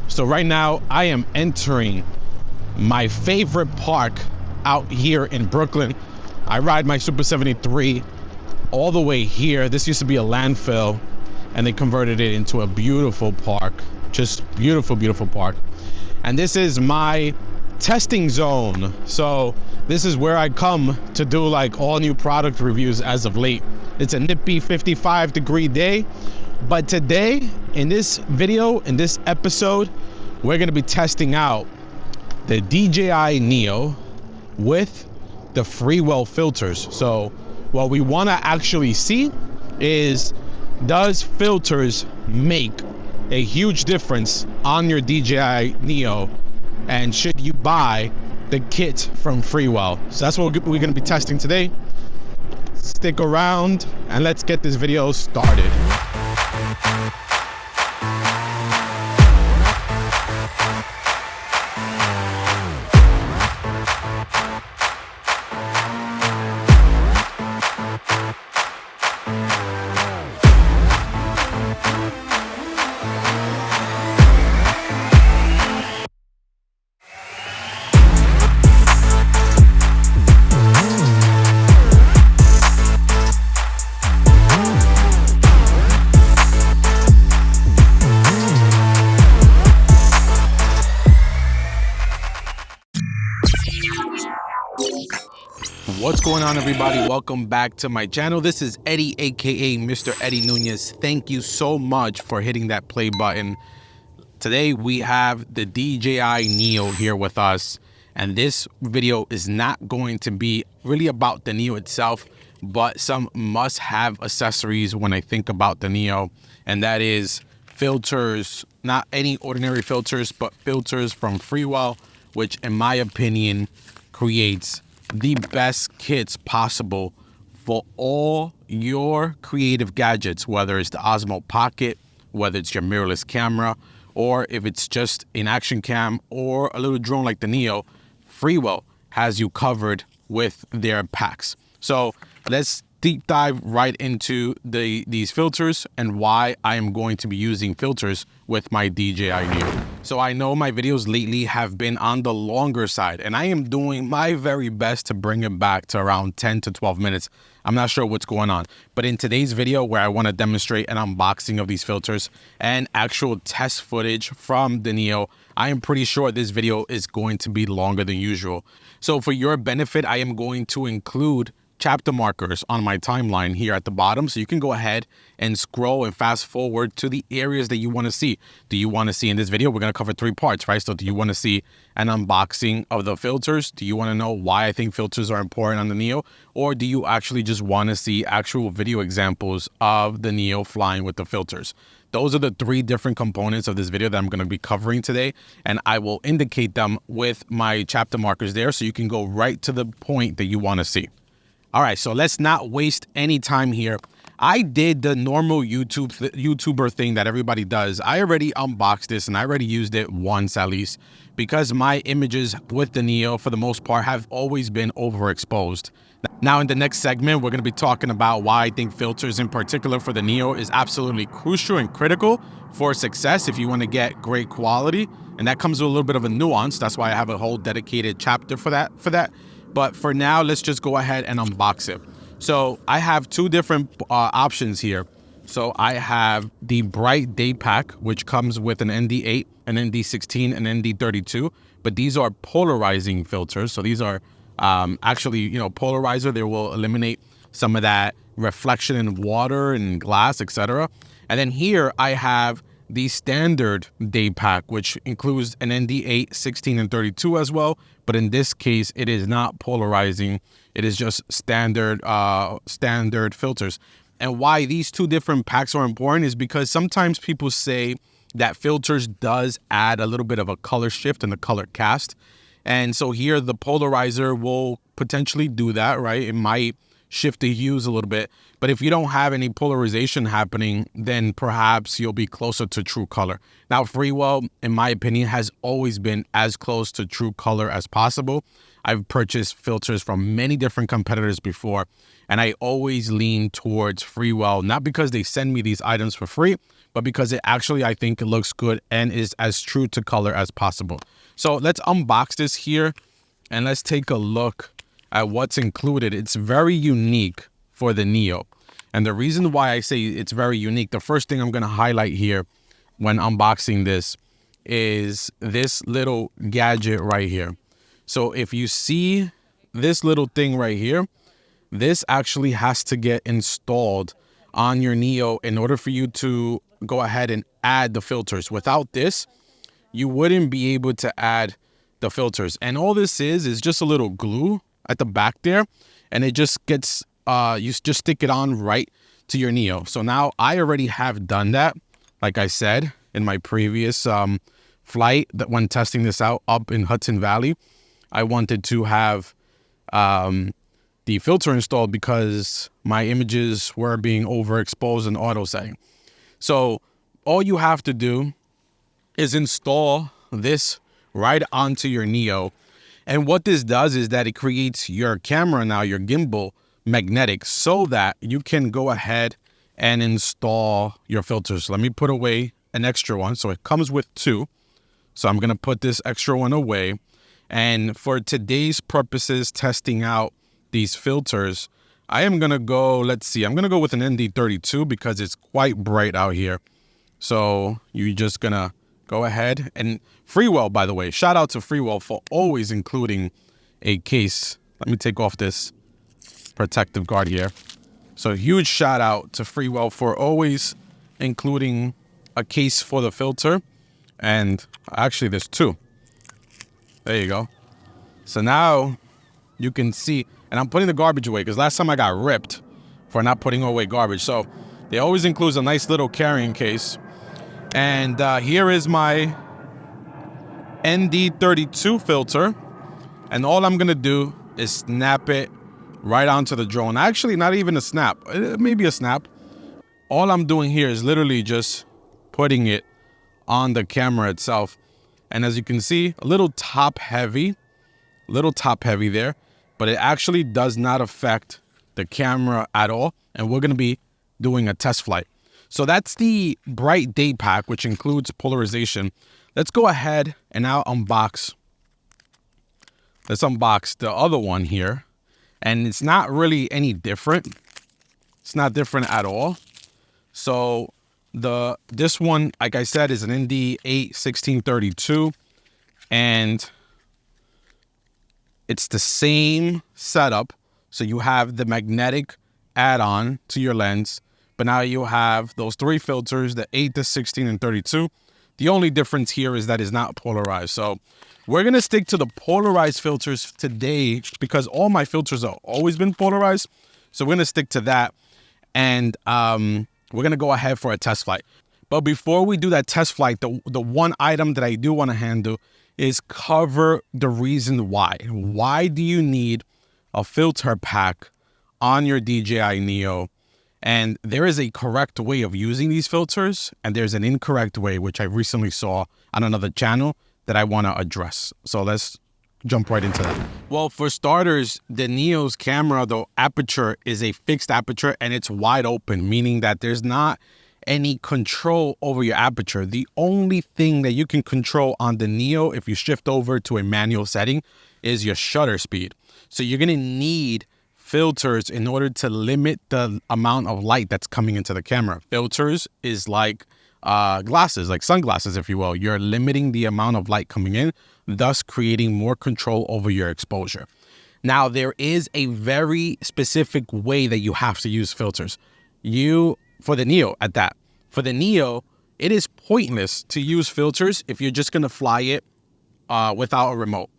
So right now I am entering my favorite park out here in Brooklyn. I ride my Super 73 all the way here. This used to be a landfill and they converted it into a beautiful park. Just beautiful, beautiful park. And this is my testing zone. So this is where I come to do like all new product reviews as of late. It's a nippy 55-degree day. But today, in this video, in this episode, we're gonna be testing out the DJI Neo with the Freewell filters. So what we wanna actually see is, does filters make a huge difference on your DJI Neo? And should you buy the kit from Freewell? So that's what we're gonna be testing today. Stick around and let's get this video started. What's going on, everybody? Welcome back to my channel. This is Eddie, aka Mr. Eddie Nunez. Thank you so much for hitting that play button. Today we have the DJI Neo here with us, and this video is not going to be really about the Neo itself, but some must-have accessories when I think about the Neo, and that is filters. Not any ordinary filters, but filters from Freewell, which in my opinion creates the best kits possible for all your creative gadgets, whether it's the Osmo Pocket, whether it's your mirrorless camera, or if it's just an action cam or a little drone like the Neo. Freewell has you covered with their packs. So let's deep dive right into these filters and why I am going to be using filters with my DJI Neo. So I know my videos lately have been on the longer side, and I am doing my very best to bring it back to around 10 to 12 minutes. I'm not sure what's going on, but in today's video, where I want to demonstrate an unboxing of these filters and actual test footage from the Neo, I am pretty sure this video is going to be longer than usual. So for your benefit, I am going to include chapter markers on my timeline here at the bottom, so you can go ahead and scroll and fast forward to the areas that you want to see. Do you want to see in this video? We're going to cover 3 parts, right? So do you want to see an unboxing of the filters? Do you want to know why I think filters are important on the Neo? Or do you actually just want to see actual video examples of the Neo flying with the filters? Those are the 3 different components of this video that I'm going to be covering today, and I will indicate them with my chapter markers there so you can go right to the point that you want to see. All right, so let's not waste any time here. I did the normal YouTuber thing that everybody does. I already unboxed this and I already used it once at least, because my images with the Neo for the most part have always been overexposed. Now in the next segment, we're going to be talking about why I think filters in particular for the Neo is absolutely crucial and critical for success if you want to get great quality. And that comes with a little bit of a nuance. That's why I have a whole dedicated chapter for that. But for now, let's just go ahead and unbox it. So I have 2 different options here. So I have the Bright Day Pack, which comes with an ND8, an ND16, and ND32. But these are polarizing filters. So these are actually, polarizer. They will eliminate some of that reflection in water and glass, etc. And then here I have the standard day pack, which includes an ND8, 16, and 32 as well. But in this case, it is not polarizing. It is just standard filters. And why these 2 different packs are important is because sometimes people say that filters does add a little bit of a color shift in the color cast. And so here the polarizer will potentially do that, right? It might shift the hues a little bit. But if you don't have any polarization happening, then perhaps you'll be closer to true color. Now, Freewell, in my opinion, has always been as close to true color as possible. I've purchased filters from many different competitors before, and I always lean towards Freewell, not because they send me these items for free, but because it actually, I think it looks good and is as true to color as possible. So let's unbox this here and let's take a look at what's included. It's very unique for the Neo. And the reason why I say it's very unique, the first thing I'm going to highlight here when unboxing this is this little gadget right here. So if you see this little thing right here, this actually has to get installed on your Neo in order for you to go ahead and add the filters. Without this, you wouldn't be able to add the filters. And all this is just a little glue at the back there, and it just gets, you just stick it on right to your Neo. So now I already have done that, like I said, in my previous flight, that when testing this out up in Hudson Valley, I wanted to have the filter installed because my images were being overexposed in auto setting. So all you have to do is install this right onto your Neo. And what this does is that it creates your camera now, your gimbal, magnetic, so that you can go ahead and install your filters. Let me put away an extra one. So it comes with two. So I'm going to put this extra one away. And for today's purposes, testing out these filters, I am going to go, let's see, I'm going to go with an ND32 because it's quite bright out here. So you're just going to go ahead. And Freewell, by the way, shout out to Freewell for always including a case. Let me take off this protective guard here. So huge shout out to Freewell for always including a case for the filter. And actually there's two. There you go. So now you can see, and I'm putting the garbage away because last time I got ripped for not putting away garbage. So they always includes a nice little carrying case. And here is my ND32 filter. And all I'm going to do is snap it right onto the drone. Actually, not even a snap, maybe a snap. All I'm doing here is literally just putting it on the camera itself. And as you can see, a little top heavy there, but it actually does not affect the camera at all. And we're going to be doing a test flight. So that's the Bright Day Pack, which includes polarization. Let's go ahead and now unbox. Let's unbox the other one here. And it's not really any different. It's not different at all. So this one, like I said, is an ND8 1632. And it's the same setup. So you have the magnetic add-on to your lens. But now you have those three filters, the 8, the 16, and 32. The only difference here is that it's not polarized. So we're going to stick to the polarized filters today because all my filters have always been polarized. So we're going to stick to that. And we're going to go ahead for a test flight. But before we do that test flight, the one item that I do want to handle is cover the reason why. Why do you need a filter pack on your DJI Neo? And there is a correct way of using these filters, and there's an incorrect way, which I recently saw on another channel that I want to address. So let's jump right into that. Well, for starters, the Neo's camera, the aperture is a fixed aperture and it's wide open, meaning that there's not any control over your aperture. The only thing that you can control on the Neo, if you shift over to a manual setting, is your shutter speed. So you're going to need filters in order to limit the amount of light that's coming into the camera. Filters is like glasses, like sunglasses, if you will. You're limiting the amount of light coming in, thus creating more control over your exposure. Now, there is a very specific way that you have to use filters. For the Neo at that. For the Neo, it is pointless to use filters if you're just going to fly it without a remote.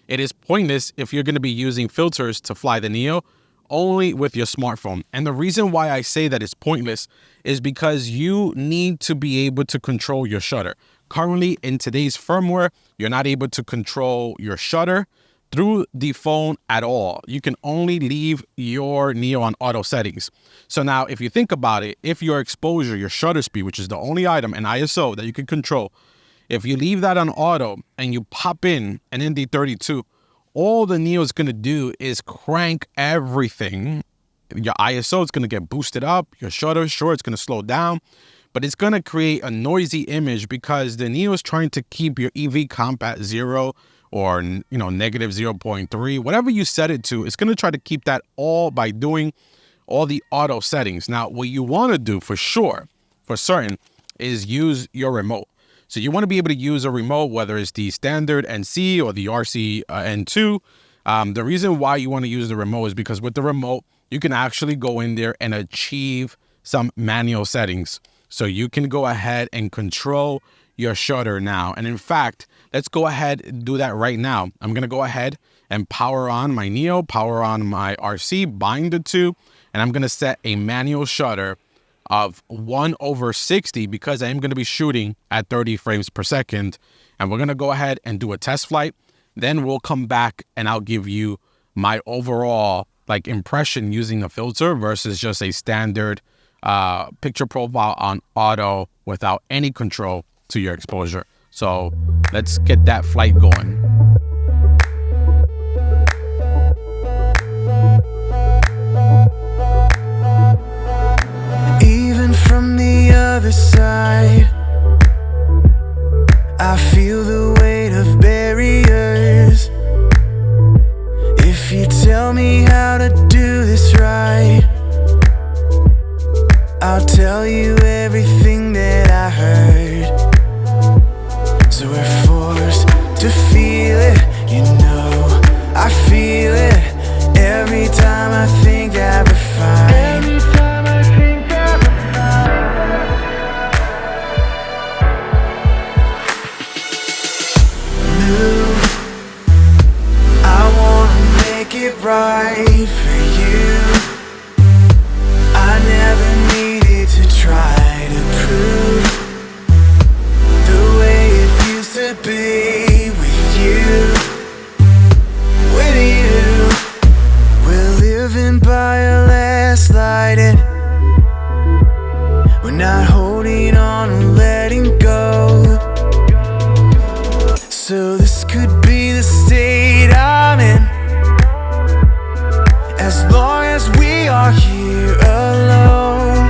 It is pointless if you're going to be using filters to fly the Neo only with your smartphone. And the reason why I say that it's pointless is because you need to be able to control your shutter. Currently, in today's firmware, you're not able to control your shutter through the phone at all. You can only leave your Neo on auto settings. So now if you think about it, if your exposure, your shutter speed, which is the only item, and ISO that you can control, if you leave that on auto and you pop in an ND32, all the Neo is going to do is crank everything. Your ISO is going to get boosted up. Your shutter, sure, it's going to slow down, but it's going to create a noisy image because the Neo is trying to keep your EV comp at 0 or, negative 0.3. Whatever you set it to, it's going to try to keep that all by doing all the auto settings. Now, what you want to do for sure, for certain, is use your remote. So you want to be able to use a remote, whether it's the standard NC or the RC N2. The reason why you want to use the remote is because with the remote, you can actually go in there and achieve some manual settings. So you can go ahead and control your shutter now. And in fact, let's go ahead and do that right now. I'm going to go ahead and power on my Neo, power on my RC, bind the two, and I'm going to set a manual shutter of 1/60 because I am going to be shooting at 30 frames per second. And we're going to go ahead and do a test flight. Then we'll come back and I'll give you my overall impression using a filter versus just a standard picture profile on auto without any control to your exposure. So let's get that flight going. Even from the other side, I feel the weight of barriers. If you tell me how to do this right, I'll tell you everything that I heard. So we're forced to feel it, I feel it every time I think I'll be fine. Every time I think I'll be fine. Move, I wanna make it right for you. I never needed to try to prove the way it used to be with you. With you, we're living by our last light and we're not holding on or letting go. So this could be the state I'm in, as long as we are here alone.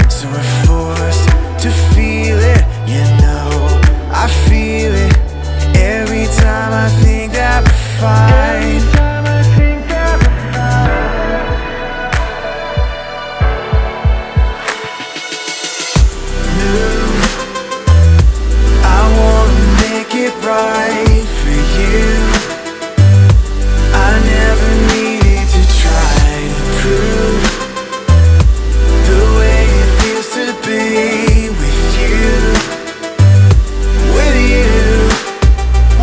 So we're forced to feel it, I feel it every time I think I'll be fine. Every time I think I'll be fine. Move, I wanna make it right for you. I never needed to try to prove the way it feels to be with you. With you,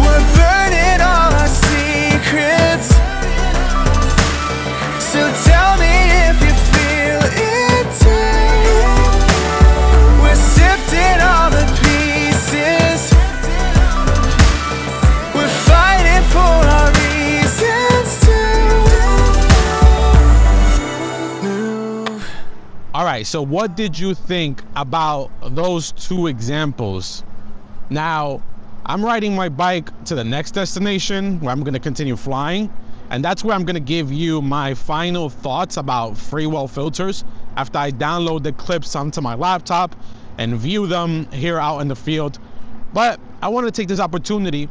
we're burning all our secrets. So tell me if you feel it too. We're sifting all the pieces. We're fighting for our reasons to move. All right, so what did you think about those two examples? Now, I'm riding my bike to the next destination where I'm going to continue flying, and that's where I'm going to give you my final thoughts about Freewell filters after I download the clips onto my laptop and view them here out in the field. But I want to take this opportunity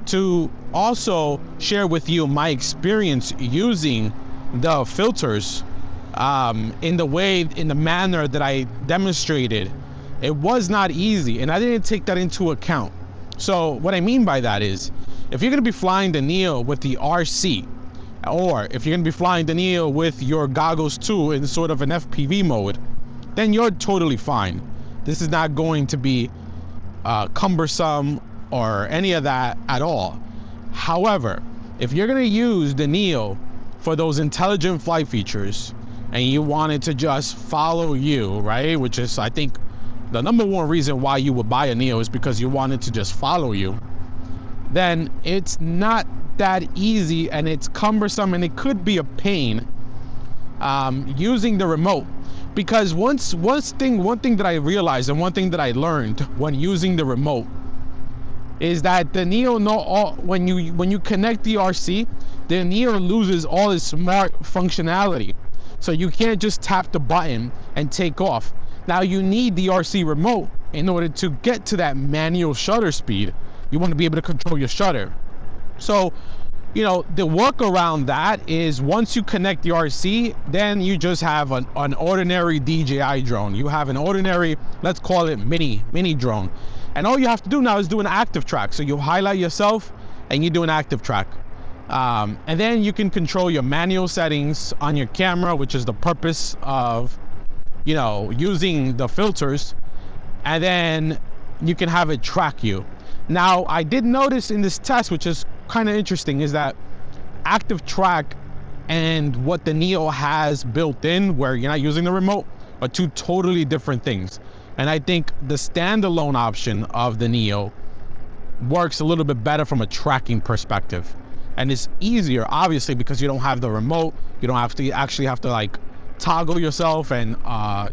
to also share with you my experience using the filters in the manner that I demonstrated. It was not easy, and I didn't take that into account. So what I mean by that is, if you're going to be flying the Neo with the RC, or if you're going to be flying the Neo with your goggles too in sort of an FPV mode, then you're totally fine. This is not going to be cumbersome or any of that at all. However, if you're going to use the Neo for those intelligent flight features and you want it to just follow you, right, which is, I think, the number one reason why you would buy a Neo is because you want it to just follow you, then it's not that easy, and it's cumbersome, and it could be a pain using the remote. Because one thing that I realized, and one thing that I learned when using the remote, is that the Neo when you connect the RC, the Neo loses all its smart functionality. So you can't just tap the button and take off. Now you need the RC remote in order to get to that manual shutter speed. You want to be able to control your shutter. So, you know, the workaround that is, once you connect the RC, then you just have an ordinary DJI drone. You have an ordinary, let's call it mini drone. And all you have to do now is do an active track. So you highlight yourself and you do an active track. And then you can control your manual settings on your camera, which is the purpose of, you know, using the filters. And then you can have it track you. Now, I did notice in this test, which is kind of interesting, is that active track and what the Neo has built in, where you're not using the remote, are two totally different things. And I think the standalone option of the Neo works a little bit better from a tracking perspective. And it's easier, obviously, because you don't have the remote. You don't have to actually have to like toggle yourself and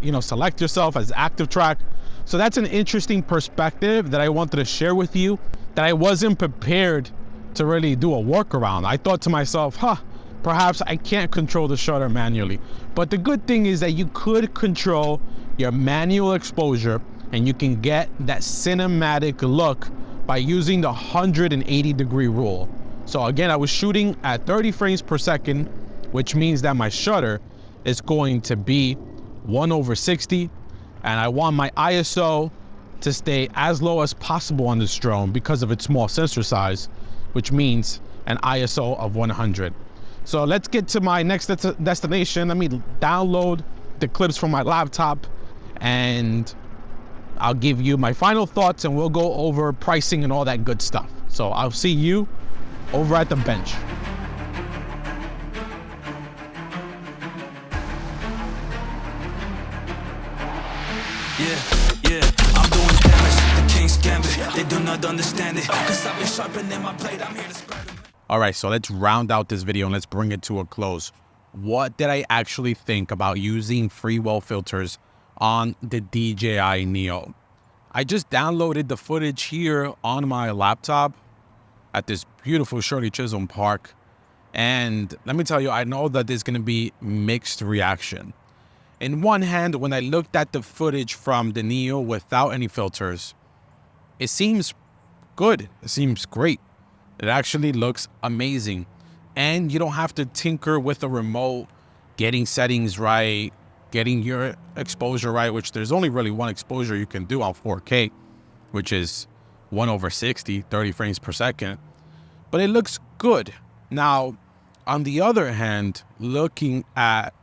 you know, select yourself as active track. So that's an interesting perspective that I wanted to share with you, that I wasn't prepared to really do a workaround. I thought to myself, perhaps I can't control the shutter manually. But the good thing is that you could control your manual exposure, and you can get that cinematic look by using the 180-degree rule. So again, I was shooting at 30 frames per second, which means that my shutter is going to be 1/60, and I want my ISO to stay as low as possible on this drone because of its small sensor size, which means an ISO of 100. So let's get to my next destination. Let me download the clips from my laptop, and I'll give you my final thoughts, and we'll go over pricing and all that good stuff. So I'll see you over at the bench. Yeah, I'm doing damage. The King's Gambit, they do not understand it. Cause I've been sharpening my blade, I'm here to spread them. All right, so let's round out this video and let's bring it to a close. What did I actually think about using Freewell filters on the DJI Neo? I just downloaded the footage here on my laptop at this beautiful Shirley Chisholm Park. And let me tell you, I know that there's gonna be mixed reaction. In one hand, when I looked at the footage from the Neo without any filters, it seems good, it seems great. It actually looks amazing. And you don't have to tinker with the remote, getting settings right, getting your exposure right, which there's only really one exposure you can do on 4K, which is 1/60, 30 frames per second. But it looks good. Now, on the other hand, looking at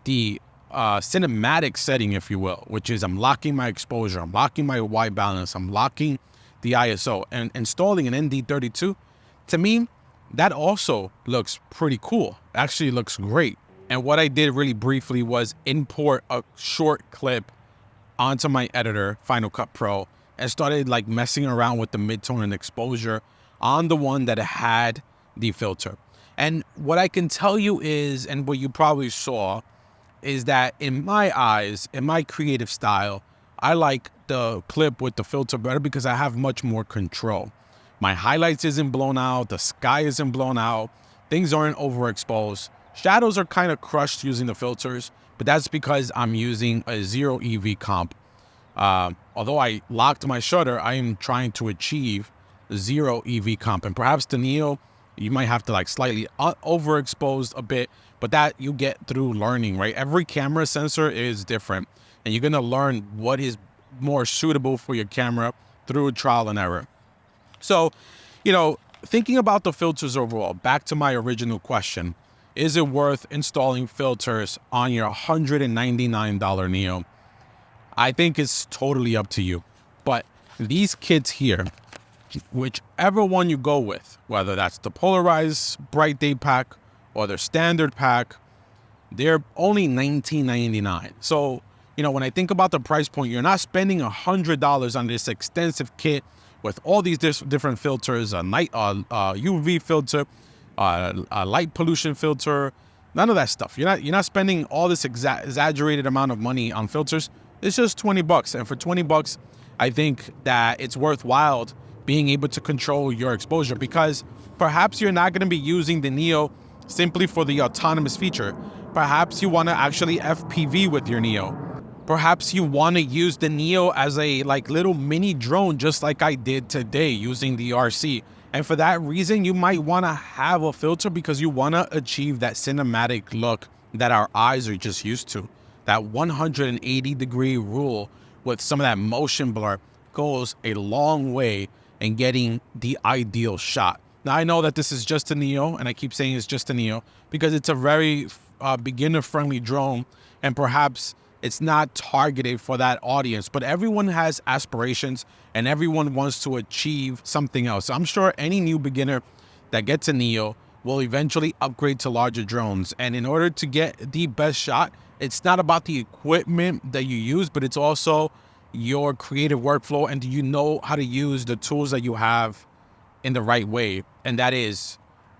the cinematic setting, if you will, which is I'm locking my exposure, I'm locking my white balance, I'm locking the ISO, and installing an ND32, to me, that also looks pretty cool. Actually looks great. And what I did really briefly was import a short clip onto my editor, Final Cut Pro, and started like messing around with the midtone and exposure on the one that had the filter. And what I can tell you is, and what you probably saw, is that in my eyes, in my creative style, I like the clip with the filter better because I have much more control. My highlights isn't blown out, the sky isn't blown out, things aren't overexposed. Shadows are kind of crushed using the filters, but that's because I'm using a 0 EV comp. Although I locked my shutter, I am trying to achieve 0 EV comp. And perhaps the Neo, you might have to like slightly overexposed a bit, but that you get through learning, right? Every camera sensor is different, and you're gonna learn what is more suitable for your camera through trial and error. So, you know, thinking about the filters overall, back to my original question, is it worth installing filters on your $199 Neo? I think it's totally up to you. But these kits here, whichever one you go with, whether that's the polarized bright day pack or their standard pack, they're only $19.99. So, you know, when I think about the price point, you're not spending $100 on this extensive kit with all these different filters, a night UV filter, a light pollution filter, none of that stuff. You're not spending all this exaggerated amount of money on filters. It's just 20 bucks. And for 20 bucks, I think that it's worthwhile being able to control your exposure, because perhaps you're not going to be using the Neo simply for the autonomous feature. Perhaps you want to actually FPV with your Neo. Perhaps you want to use the Neo as a little mini drone, just like I did today using the RC. And for that reason, you might want to have a filter because you want to achieve that cinematic look that our eyes are just used to. That 180-degree rule with some of that motion blur goes a long way in getting the ideal shot. Now, I know that this is just a Neo, and I keep saying it's just a Neo because it's a very beginner-friendly drone, and perhaps it's not targeted for that audience, but everyone has aspirations and everyone wants to achieve something else. So I'm sure any new beginner that gets a Neo will eventually upgrade to larger drones. And in order to get the best shot, it's not about the equipment that you use, but it's also your creative workflow, and do you know how to use the tools that you have in the right way? And that is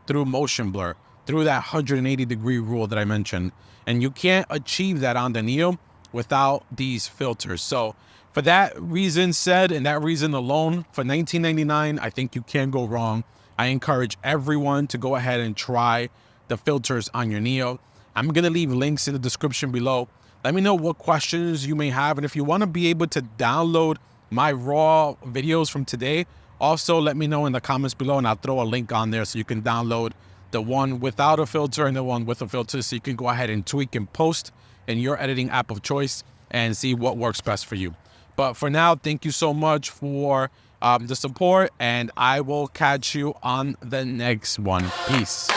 through motion blur, through that 180-degree rule that I mentioned. And you can't achieve that on the Neo without these filters. So for that reason said, and that reason alone, for $19.99, I think you can't go wrong. I encourage everyone to go ahead and try the filters on your Neo. I'm going to leave links in the description below. Let me know what questions you may have. And if you want to be able to download my raw videos from today, also let me know in the comments below, and I'll throw a link on there so you can download the one without a filter and the one with a filter, so you can go ahead and tweak and post in your editing app of choice and see what works best for you. But for now, thank you so much for the support, and I will catch you on the next one. Peace.